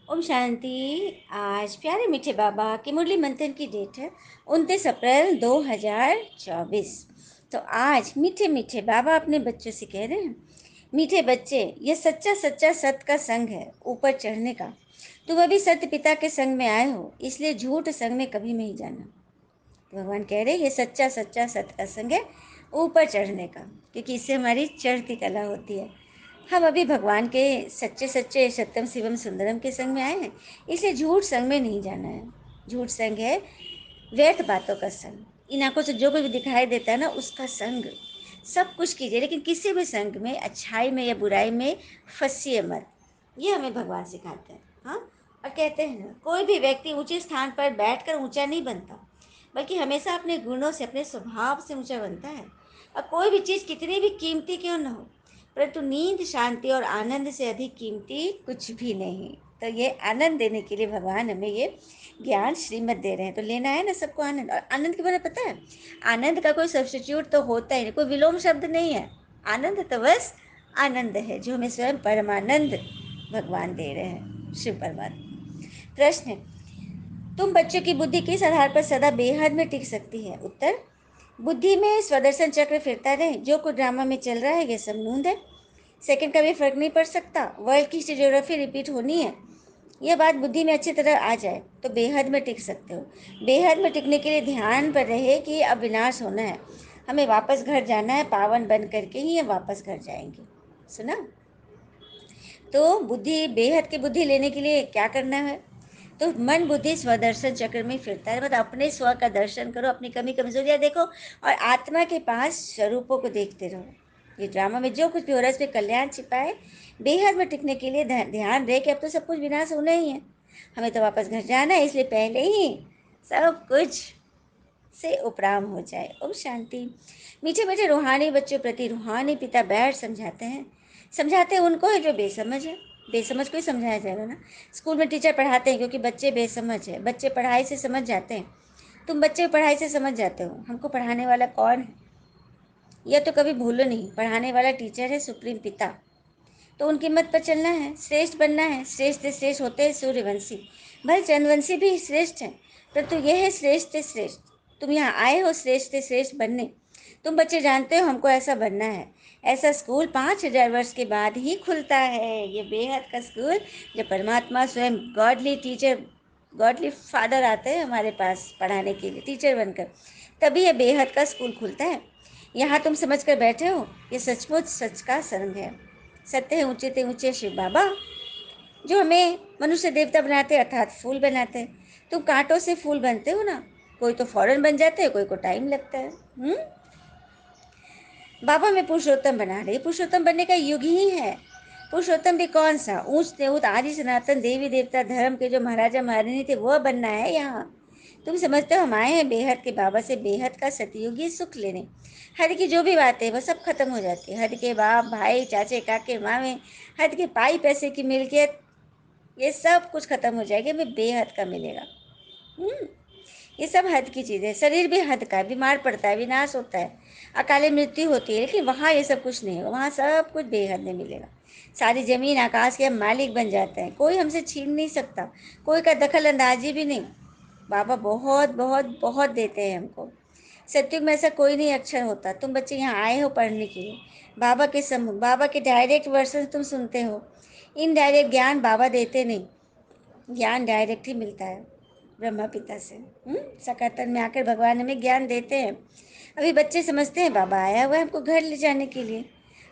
ओम शांति। आज प्यारे मीठे बाबा की मुरली मंथन की डेट है 29 अप्रैल 2024। तो आज मीठे मीठे बाबा अपने बच्चों से कह रहे हैं, मीठे बच्चे, ये सच्चा सच्चा सत्य का संग है ऊपर चढ़ने का। तुम अभी सत्य पिता के संग में आए हो, इसलिए झूठ संग में कभी नहीं जाना। तो भगवान कह रहे हैं, ये सच्चा सच्चा सत्य का संग है ऊपर चढ़ने का, क्योंकि इससे हमारी चढ़ती कला होती है। हम अभी भगवान के सच्चे सच्चे सत्यम शिवम सुंदरम के संग में आए हैं, इसलिए झूठ संग में नहीं जाना है। झूठ संग है व्यर्थ बातों का संग। इन आंखों से जो कुछ भी दिखाई देता है ना, उसका संग। सब कुछ कीजिए, लेकिन किसी भी संग में, अच्छाई में या बुराई में फंसिए मत। ये हमें भगवान सिखाते हैं। हाँ, और कहते हैं ना, कोई भी व्यक्ति ऊंचे स्थान पर बैठकर ऊंचा नहीं बनता, बल्कि हमेशा अपने गुणों से, अपने स्वभाव से ऊंचा बनता है। और कोई भी चीज़ कितनी भी कीमती क्यों न हो, परंतु नींद, शांति और आनंद से अधिक कीमती कुछ भी नहीं। तो ये आनंद देने के लिए भगवान हमें ये ज्ञान श्रीमत दे रहे हैं। तो लेना है ना सबको आनंद। और आनंद के बारे में पता है, आनंद का कोई सब्स्टिट्यूट तो होता ही नहीं, कोई विलोम शब्द नहीं है। आनंद तो बस आनंद है, जो हमें स्वयं परमानंद भगवान दे रहे हैं, शिव परमात्मा। प्रश्न है, तुम बच्चों की बुद्धि किस आधार पर सदा बेहद में टिक सकती है? उत्तर, बुद्धि में स्वदर्शन चक्र फिरता रहे, जो कुछ ड्रामा में चल रहा है ये सब नूंद है, सेकंड का भी फर्क नहीं पड़ सकता, वर्ल्ड की हिस्टोग्राफी रिपीट होनी है। यह बात बुद्धि में अच्छी तरह आ जाए तो बेहद में टिक सकते हो। बेहद में टिकने के लिए ध्यान पर रहे कि अब विनाश होना है, हमें वापस घर जाना है, पावन बन करके ही हम वापस घर जाएंगे। सुना? तो बुद्धि, बेहद की बुद्धि लेने के लिए क्या करना है? तो मन बुद्धि स्वदर्शन चक्र में फिरता है, मतलब अपने स्व का दर्शन करो, अपनी कमी कमजोरियां देखो और आत्मा के पास स्वरूपों को देखते रहो। ये ड्रामा में जो कुछ भी हो रहा है इसमें कल्याण छिपा है। बेहद में टिकने के लिए ध्यान रहे कि अब तो सब कुछ विनाश होना ही है, हमें तो वापस घर जाना है, इसलिए पहले ही सब कुछ से उपराम हो जाए। ओम शांति। मीठे मीठे रूहानी बच्चों प्रति रूहानी पिता बैठ समझाते हैं उनको है जो बेसमझ है। बेसमझ को ही समझाया जाएगा ना। स्कूल में टीचर पढ़ाते हैं क्योंकि बच्चे बेसमझ है, बच्चे पढ़ाई से समझ जाते हैं। तुम बच्चे पढ़ाई से समझ जाते हो, हमको पढ़ाने वाला कौन है यह तो कभी भूलो नहीं, पढ़ाने वाला टीचर है, सुप्रीम पिता। तो उनकी मत पर चलना है, श्रेष्ठ बनना है। श्रेष्ठ श्रेष्ठ होते हैं सूर्यवंशी, भले चंद्रवंशी भी श्रेष्ठ है, परंतु यह है श्रेष्ठ श्रेष्ठ। तुम यहाँ आए हो श्रेष्ठ श्रेष्ठ बनने। तुम बच्चे जानते हो हमको ऐसा बनना है। ऐसा स्कूल 5,000 वर्ष के बाद ही खुलता है, ये बेहद का स्कूल, जब परमात्मा स्वयं गॉडली टीचर, गॉडली फादर आते हैं हमारे पास पढ़ाने के लिए टीचर बनकर, तभी ये बेहद का स्कूल खुलता है। यहाँ तुम समझ कर बैठे हो, ये सचमुच सच का संग है। सत्य है ऊंचे ते ऊंचे शिव बाबा, जो हमें मनुष्य देवता बनाते अर्थात फूल बनाते हैं। तुम कांटों से फूल बनते हो ना, कोई तो फौरन बन जाते हैं, कोई को टाइम लगता है। बाबा मैं पुरुषोत्तम बना रही, पुरुषोत्तम बनने का युग ही है। पुरुषोत्तम भी कौन सा, ऊंच ऊंच आदि सनातन देवी देवता धर्म के जो महाराजा महारानी थे वह बनना है यहाँ। तुम समझते हो हम आए हैं बेहद के बाबा से बेहद का सतयुगी सुख लेने। हद की जो भी बातें वह सब खत्म हो जाती है। हद के बाप भाई चाचे काके मामे, हद के पाई पैसे की मिल्कियत, ये सब कुछ खत्म हो जाएगी, हमें बेहद का मिलेगा। ये सब हद की चीज़ है। शरीर भी हद का है, बीमार पड़ता है, विनाश होता है, अकाले मृत्यु होती है, लेकिन वहाँ ये सब कुछ नहीं है, वहाँ सब कुछ बेहद में मिलेगा। सारी जमीन आकाश के हम मालिक बन जाते हैं, कोई हमसे छीन नहीं सकता, कोई का दखल अंदाजी भी नहीं। बाबा बहुत बहुत बहुत देते हैं हमको। सत्युग में ऐसा कोई नहीं अक्षर होता। तुम बच्चे यहाँ आए हो पढ़ने के लिए, बाबा के सम्मुख, बाबा के डायरेक्ट वर्सन तुम सुनते हो। इनडायरेक्ट ज्ञान बाबा देते नहीं, ज्ञान डायरेक्ट ही मिलता है ब्रह्मा पिता से। सकातन में आकर भगवान हमें ज्ञान देते हैं। अभी बच्चे समझते हैं बाबा आया हुआ है हमको घर ले जाने के लिए,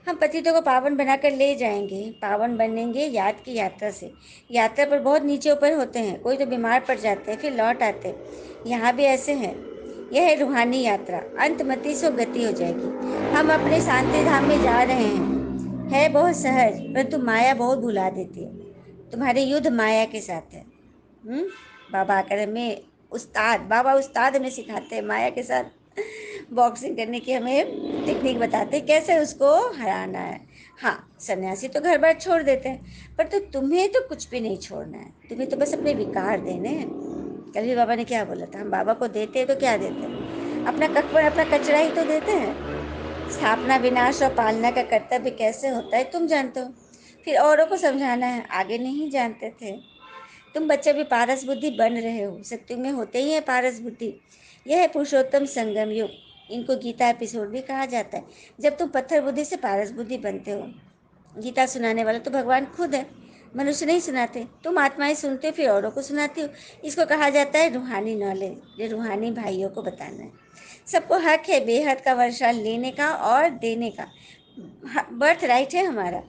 हम पतितों को पावन बनाकर ले जाएंगे, पावन बनेंगे याद की यात्रा से। यात्रा पर बहुत नीचे ऊपर होते हैं, कोई तो बीमार पड़ जाते हैं फिर लौट आते हैं, यहाँ भी ऐसे हैं। यह है रूहानी यात्रा, अंतमति सो गति हो जाएगी। हम अपने शांति धाम में जा रहे हैं, है बहुत सहज, परंतु माया बहुत भुला देती है। तुम्हारे युद्ध माया के साथ है। हम्म बाबा आकर हमें उस्ताद, बाबा उस्ताद हमें सिखाते हैं माया के साथ बॉक्सिंग करने की, हमें टेक्निक बताते हैं कैसे उसको हराना है। हाँ, सन्यासी तो घर बार छोड़ देते हैं, पर तो तुम्हें तो कुछ भी नहीं छोड़ना है, तुम्हें तो बस अपने विकार देने हैं। कल भी बाबा ने क्या बोला था, हम बाबा को देते हैं तो क्या देते हैं, अपना ककड़, अपना कचरा ही तो देते हैं। स्थापना, विनाश और पालना का कर्तव्य कैसे होता है तुम जानते हो, फिर औरों को समझाना है, आगे नहीं जानते थे। तुम बच्चे भी पारस बुद्धि बन रहे हो, सत्युग में होते ही है पारस बुद्धि। यह है पुरुषोत्तम संगम युग, इनको गीता एपिसोड भी कहा जाता है। जब तुम पत्थर बुद्धि से पारस बुद्धि बनते हो, गीता सुनाने वाला तो भगवान खुद है, मनुष्य नहीं सुनाते। तुम आत्माएं सुनते हो फिर औरों को सुनाती हो। इसको कहा जाता है रूहानी नॉलेज, जो रूहानी भाइयों को बताना है। सबको हक है बेहद का वर्षा लेने का और देने का, बर्थ राइट है हमारा।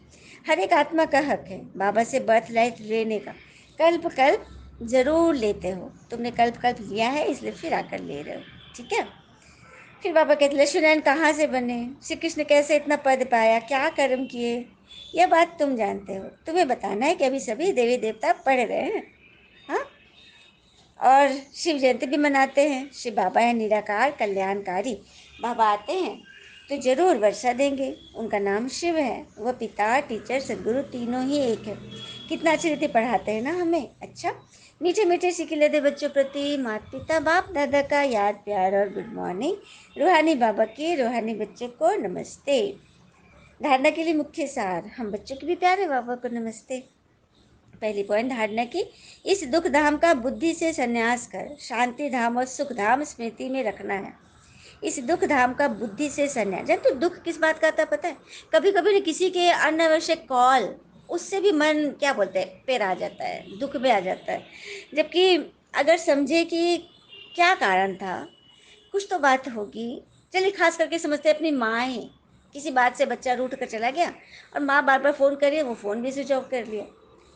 हर एक आत्मा का हक है बाबा से बर्थ राइट लेने का। कल्प कल्प जरूर लेते हो, तुमने कल्प कल्प लिया है इसलिए फिर आकर ले रहे हो, ठीक है। फिर बाबा कहते लक्ष्मण कहाँ से बने, श्री कृष्ण कैसे इतना पद पाया, क्या कर्म किए, यह बात तुम जानते हो। तुम्हें बताना है कि अभी सभी देवी देवता पढ़ रहे हैं। हाँ, और शिव जयंती भी मनाते हैं। शिव बाबा है निराकार कल्याणकारी। बाबा आते हैं तो जरूर वर्षा देंगे। उनका नाम शिव है। वह पिता टीचर सदगुरु तीनों ही एक है। कितना अच्छी रीति पढ़ाते हैं ना हमें। अच्छा, मीठे मीठे सिक्के लेते बच्चों प्रति माता पिता बाप दादा का याद प्यार और गुड मॉर्निंग। रूहानी बाबा के रूहानी बच्चों को नमस्ते। धारणा के लिए मुख्य सार, हम बच्चों के भी प्यारे बाबा को नमस्ते। पहली पॉइंट धारणा की, इस दुख धाम का बुद्धि से संन्यास कर शांति धाम और सुख धाम स्मृति में रखना है। इस दुख धाम का बुद्धि से संन्यास, जब तो दुख किस बात का आता पता है, कभी कभी किसी के अनावश्यक कॉल, उससे भी मन क्या बोलते हैं पेर आ जाता है, दुख में आ जाता है। जबकि अगर समझे कि क्या कारण था, कुछ तो बात होगी। चलिए खास करके समझते हैं अपनी माएँ, किसी बात से बच्चा रूठ कर चला गया और माँ बार बार फ़ोन कर रही है, वो फ़ोन भी स्विच ऑफ कर लिया।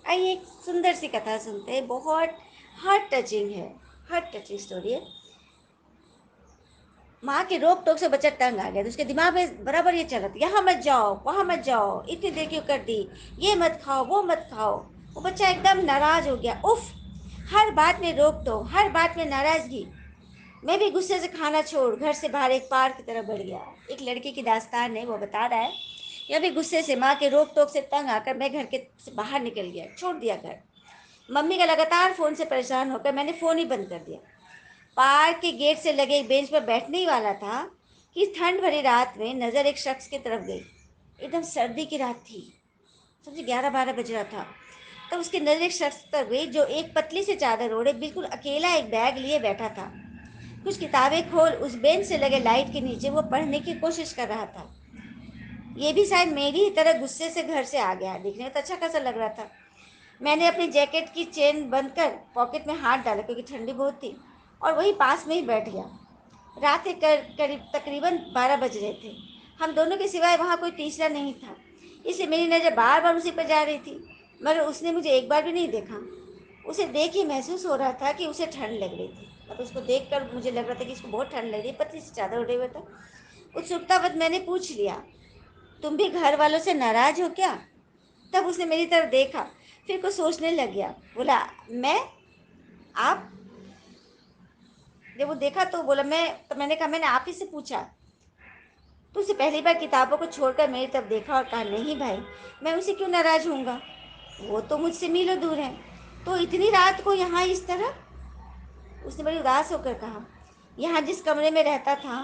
आइए एक सुंदर सी कथा सुनते हैं, बहुत हार्ट टचिंग है, हार्ट टचिंग स्टोरी है। माँ के रोक टोक से बच्चा तंग आ गया, तो उसके दिमाग में बराबर ये चल रहा था, यहाँ मत जाओ वहाँ मत जाओ, इतनी देर क्यों कर दी, ये मत खाओ वो मत खाओ। वो बच्चा एकदम नाराज हो गया। उफ, हर बात में रोक टोक, हर बात में नाराजगी। मैं भी गुस्से से खाना छोड़ घर से बाहर एक पार्क की तरफ बढ़ गया। एक लड़के की दास्तान है, वो बता रहा है, यह भी गुस्से से माँ के रोक टोक से तंग आकर मैं घर के से बाहर निकल गया, छोड़ दिया घर। मम्मी का लगातार फ़ोन से परेशान होकर मैंने फ़ोन ही बंद कर दिया। पार्क के गेट से लगे एक बेंच पर बैठने ही वाला था कि ठंड भरी रात में नज़र एक शख्स की तरफ गई। एकदम सर्दी की रात थी, समझे 11-12 बज रहा था। तब उसकी नज़र एक शख्स पर गई जो एक पतली से चादर ओढ़े बिल्कुल अकेला एक बैग लिए बैठा था। कुछ किताबें खोल उस बेंच से लगे लाइट के नीचे वो पढ़ने की कोशिश कर रहा था। ये भी शायद मेरी ही तरह गुस्से से घर से आ गया, दिखने में तो अच्छा खासा लग रहा था। मैंने अपनी जैकेट की चेन बंद कर पॉकेट में हाथ डाला क्योंकि ठंडी बहुत थी, और वही पास में ही बैठ गया। रात के करीब तकरीबन 12 बज रहे थे। हम दोनों के सिवाय वहाँ कोई तीसरा नहीं था, इसलिए मेरी नज़र बार बार उसी पर जा रही थी, मगर उसने मुझे एक बार भी नहीं देखा। उसे देख ही महसूस हो रहा था कि उसे ठंड लग रही थी, मतलब उसको देखकर मुझे लग रहा था कि इसको बहुत ठंड लग रही है, पतली सी चादर ओढ़े हुए था। उत्सुकतावश मैंने पूछ लिया, तुम भी घर वालों से नाराज हो क्या? तब उसने मेरी तरफ देखा, फिर कुछ सोचने लग गया, बोला मैं, आप। जब वो देखा तो बोला मैं, तो मैंने कहा मैंने आप ही से पूछा। तो उसे पहली बार किताबों को छोड़कर मेरी तरफ देखा और कहा, नहीं भाई, मैं उसे क्यों नाराज होऊंगा, वो तो मुझसे मीलों दूर है, तो इतनी रात को यहाँ इस तरह। उसने बड़ी उदास होकर कहा, यहाँ जिस कमरे में रहता था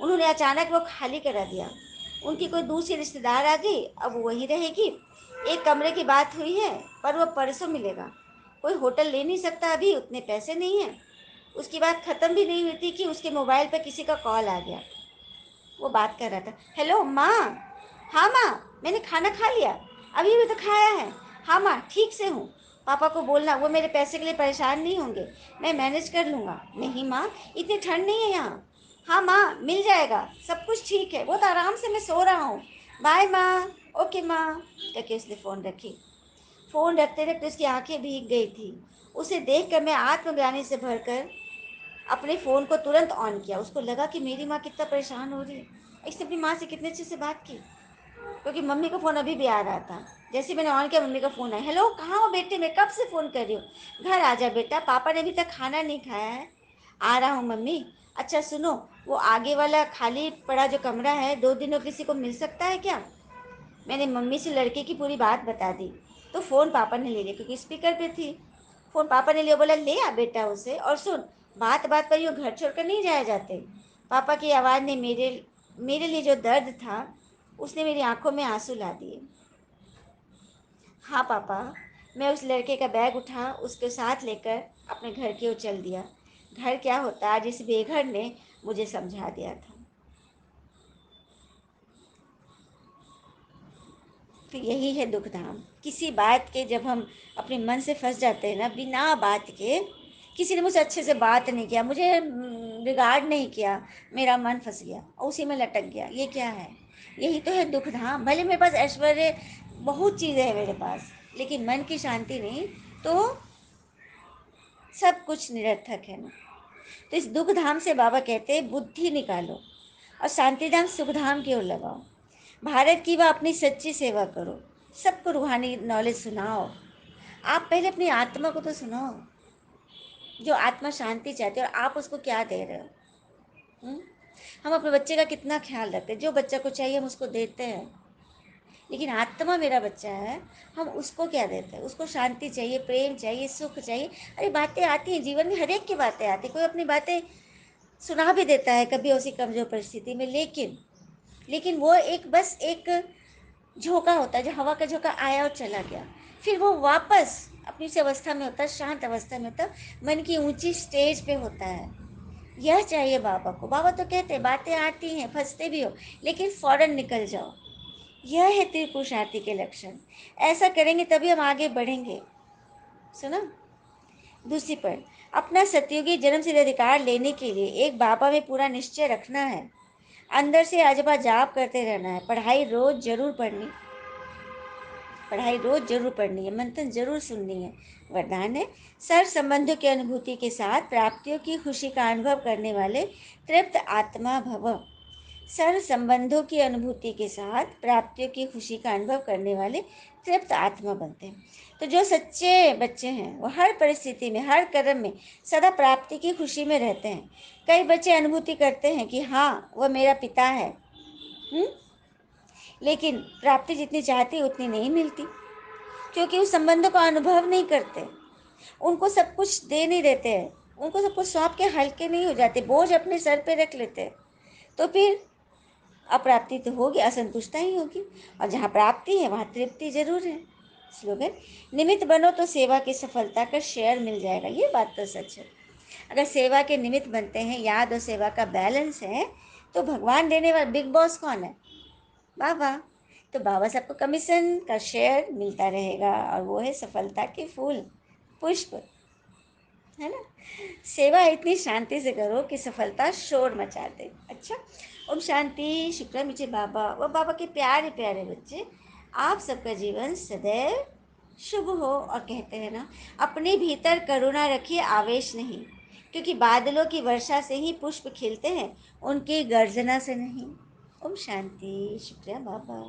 उन्होंने अचानक वो खाली करा दिया। उनकी कोई दूसरी रिश्तेदार आ गई, अब वो वहीं रहेगी। एक कमरे की बात हुई है पर वो परसों मिलेगा। कोई होटल ले नहीं सकता, अभी उतने पैसे नहीं हैं। उसकी बात ख़त्म भी नहीं हुई थी कि उसके मोबाइल पर किसी का कॉल आ गया। वो बात कर रहा था, हेलो माँ। हाँ माँ, मैंने खाना खा लिया, अभी भी तो खाया है। हाँ माँ, ठीक से हूँ। पापा को बोलना वो मेरे पैसे के लिए परेशान नहीं होंगे, मैं मैनेज कर लूँगा। नहीं माँ, इतनी ठंड नहीं है यहाँ। हाँ माँ, मिल जाएगा, सब कुछ ठीक है, बहुत आराम से मैं सो रहा हूँ। बाय माँ। ओके माँ, करके उसने फ़ोन रखी। फ़ोन रखते रखते उसकी आंखें भीग गई थी। उसे देखकर मैं आत्मग्लानि से भरकर अपने फ़ोन को तुरंत ऑन किया। उसको लगा कि मेरी माँ कितना परेशान हो रही है, इसने अपनी माँ से कितने अच्छे से बात की, क्योंकि मम्मी का फ़ोन अभी भी आ रहा था। जैसे ही मैंने ऑन किया मम्मी का फ़ोन आया, हेलो कहाँ हो बेटे, मैं कब से फ़ोन कर रही हूँ, घर आ जा बेटा, पापा ने अभी तक खाना नहीं खाया है। आ रहा हूँ मम्मी। अच्छा सुनो, वो आगे वाला खाली पड़ा जो कमरा है 2 दिनों किसी को मिल सकता है क्या? मैंने मम्मी से लड़के की पूरी बात बता दी। तो फ़ोन पापा ने ले लिया क्योंकि स्पीकर पे थी। फ़ोन पापा ने लिया, बोला ले आ बेटा उसे, और सुन, बात बात पर यूँ घर छोड़कर नहीं जाया जाते। पापा की आवाज़ ने मेरे मेरे लिए जो दर्द था, उसने मेरी आंखों में आंसू ला दिए। हाँ पापा, मैं उस लड़के का बैग उठा, उसके साथ लेकर अपने घर की ओर चल दिया। घर क्या होता, आज इस बेघर ने मुझे समझा दिया था। तो यही है दुख धाम। किसी बात के जब हम अपने मन से फंस जाते हैं ना, बिना बात के, किसी ने मुझसे अच्छे से बात नहीं किया, मुझे रिगार्ड नहीं किया, मेरा मन फंस गया और उसी में लटक गया, ये क्या है? यही तो है दुख धाम। भले मेरे पास ऐश्वर्य, बहुत चीज़ें हैं मेरे पास, लेकिन मन की शांति नहीं, तो सब कुछ निरर्थक है ना। तो इस दुख धाम से बाबा कहते हैं बुद्धि निकालो और शांति धाम सुख धाम की ओर लगाओ। भारत की वह अपनी सच्ची सेवा करो, सबको रूहानी नॉलेज सुनाओ। आप पहले अपनी आत्मा को तो सुनाओ, जो आत्मा शांति चाहती है, और आप उसको क्या दे रहे हो? हुँ? हम अपने बच्चे का कितना ख्याल रखते हैं, जो बच्चा को चाहिए हम उसको देते हैं, लेकिन आत्मा मेरा बच्चा है, हम उसको क्या देते हैं? उसको शांति चाहिए, प्रेम चाहिए, सुख चाहिए। अरे बातें आती हैं जीवन में, हर एक की बातें आती हैं, कोई अपनी बातें सुना भी देता है कभी उसी कमजोर परिस्थिति में, लेकिन वो एक बस एक झोंका होता है, जो हवा का झोंका आया और चला गया, फिर वो वापस अपनी उसी अवस्था में होता है, शांत अवस्था में होता है, मन की ऊंची स्टेज पे होता है। यह चाहिए बाबा को। बाबा तो कहते हैं बातें आती हैं, फंसते भी हो, लेकिन फौरन निकल जाओ। यह है त्रिपुरुषार्थी के लक्षण। ऐसा करेंगे तभी हम आगे बढ़ेंगे। सुना? दूसरी पर, अपना सतयुगी जन्म सिद्ध अधिकार लेने के लिए एक बाबा में पूरा निश्चय रखना है, अंदर से अजबा जाप करते रहना है, पढ़ाई रोज जरूर पढ़नी है, मंथन जरूर सुननी है। वरदान है, सर संबंधों की अनुभूति के साथ प्राप्तियों की खुशी का अनुभव करने वाले तृप्त आत्मा भव। सर संबंधों की अनुभूति के साथ प्राप्तियों की खुशी का अनुभव करने वाले तृप्त आत्मा बनते हैं। तो जो सच्चे बच्चे हैं वो हर परिस्थिति में, हर कदम में सदा प्राप्ति की खुशी में रहते हैं। कई बच्चे अनुभूति करते हैं कि हाँ वह मेरा पिता है, लेकिन प्राप्ति जितनी चाहती उतनी नहीं मिलती, क्योंकि उस संबंधों का अनुभव नहीं करते, उनको सब कुछ दे नहीं देते हैं, उनको सब कुछ सौंप के हल्के नहीं हो जाते, बोझ अपने सर पे रख लेते हैं। तो फिर अप्राप्ति तो होगी, असंतुष्टता ही होगी। और जहाँ प्राप्ति है वहाँ तृप्ति जरूर है। स्लोगन, निमित्त बनो तो सेवा की सफलता का शेयर मिल जाएगा। ये बात तो सच है। अगर सेवा के निमित्त बनते हैं, याद और सेवा का बैलेंस है, तो भगवान देने वाला बिग बॉस कौन है? बाबा। तो बाबा से आपको कमीशन का शेयर मिलता रहेगा, और वो है सफलता के फूल, पुष्प, है ना। सेवा इतनी शांति से करो कि सफलता शोर मचा दे। अच्छा, ओम शांति। शुक्र मीठे बाबा व बाबा के प्यारे प्यारे बच्चे, आप सबका जीवन सदैव शुभ हो। और कहते हैं ना, अपने भीतर करुणा रखिए, आवेश नहीं, क्योंकि बादलों की वर्षा से ही पुष्प खिलते हैं, उनकी गर्जना से नहीं। ओम शांति। शुक्रिया बाबा।